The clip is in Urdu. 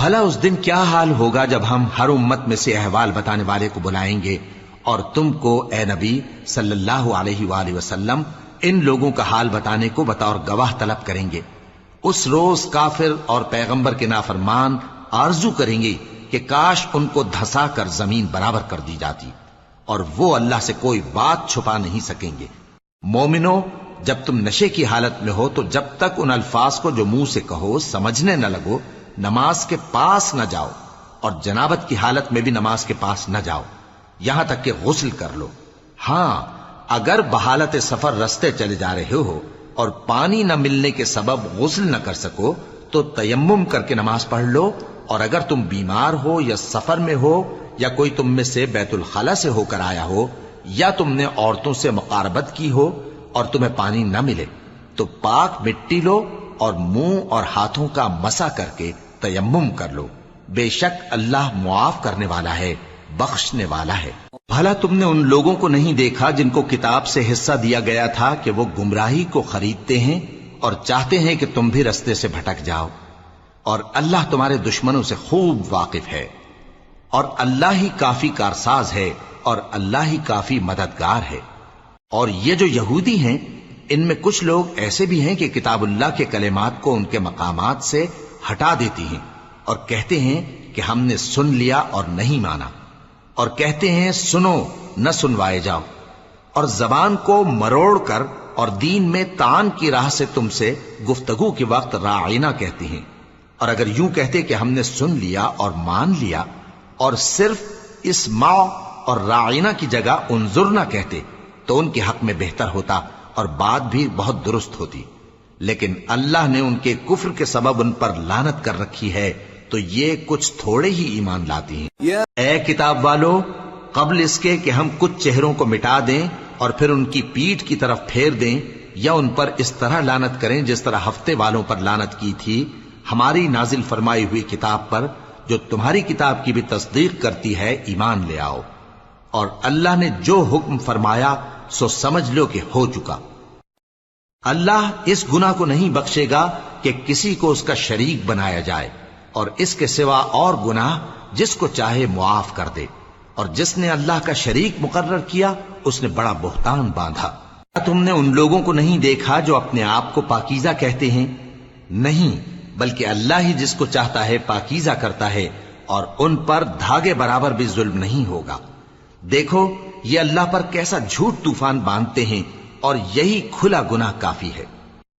بھلا اس دن کیا حال ہوگا جب ہم ہر امت میں سے احوال بتانے والے کو بلائیں گے اور تم کو اے نبی صلی اللہ علیہ وآلہ وسلم ان لوگوں کا حال بتانے کو بطور گواہ طلب کریں گے۔ اس روز کافر اور پیغمبر کے نافرمان آرزو کریں گے کہ کاش ان کو دھسا کر زمین برابر کر دی جاتی، اور وہ اللہ سے کوئی بات چھپا نہیں سکیں گے۔ مومنو، جب تم نشے کی حالت میں ہو تو جب تک ان الفاظ کو جو منہ سے کہو سمجھنے نہ لگو نماز کے پاس نہ جاؤ، اور جنابت کی حالت میں بھی نماز کے پاس نہ جاؤ یہاں تک کہ غسل کر لو۔ ہاں، اگر بحالت سفر رستے چلے جا رہے ہو اور پانی نہ ملنے کے سبب غسل نہ کر سکو تو تیمم کر کے نماز پڑھ لو، اور اگر تم بیمار ہو یا سفر میں ہو یا کوئی تم میں سے بیت الخلا سے ہو کر آیا ہو یا تم نے عورتوں سے مقاربت کی ہو اور تمہیں پانی نہ ملے تو پاک مٹی لو اور منہ اور ہاتھوں کا مسح کر کے تیمم کر لو، بے شک اللہ معاف کرنے والا ہے، بخشنے والا ہے۔ بھلا تم نے ان لوگوں کو نہیں دیکھا جن کو کتاب سے حصہ دیا گیا تھا کہ وہ گمراہی کو خریدتے ہیں اور چاہتے ہیں کہ تم بھی رستے سے بھٹک جاؤ، اور اللہ تمہارے دشمنوں سے خوب واقف ہے، اور اللہ ہی کافی کارساز ہے، اور اللہ ہی کافی مددگار ہے۔ اور یہ جو یہودی ہیں ان میں کچھ لوگ ایسے بھی ہیں کہ کتاب اللہ کے کلمات کو ان کے مقامات سے ہٹا دیتی ہیں اور کہتے ہیں کہ ہم نے سن لیا اور نہیں مانا، اور کہتے ہیں سنو نہ سنوائے جاؤ، اور زبان کو مروڑ کر اور دین میں طعن کی راہ سے تم سے گفتگو کے وقت راعینا کہتی ہیں، اور اگر یوں کہتے کہ ہم نے سن لیا اور مان لیا اور صرف اسمع اور راعینا کی جگہ انظرنا کہتے تو ان کے حق میں بہتر ہوتا اور بات بھی بہت درست ہوتی، لیکن اللہ نے ان کے کفر کے سبب ان پر لعنت کر رکھی ہے تو یہ کچھ تھوڑے ہی ایمان لاتی ہیں۔ اے کتاب والو، قبل اس کے کہ ہم کچھ چہروں کو مٹا دیں اور پھر ان کی پیٹھ کی طرف پھیر دیں یا ان پر اس طرح لعنت کریں جس طرح ہفتے والوں پر لعنت کی تھی، ہماری نازل فرمائی ہوئی کتاب پر جو تمہاری کتاب کی بھی تصدیق کرتی ہے ایمان لے آؤ، اور اللہ نے جو حکم فرمایا سو سمجھ لو کہ ہو چکا۔ اللہ اس گناہ کو نہیں بخشے گا کہ کسی کو اس کا شریک بنایا جائے، اور اس کے سوا اور گناہ جس کو چاہے معاف کر دے، اور جس نے اللہ کا شریک مقرر کیا اس نے بڑا بہتان باندھا۔ کیا تم نے ان لوگوں کو نہیں دیکھا جو اپنے آپ کو پاکیزہ کہتے ہیں؟ نہیں، بلکہ اللہ ہی جس کو چاہتا ہے پاکیزہ کرتا ہے، اور ان پر دھاگے برابر بھی ظلم نہیں ہوگا۔ دیکھو یہ اللہ پر کیسا جھوٹ طوفان باندھتے ہیں، اور یہی کھلا گناہ کافی ہے۔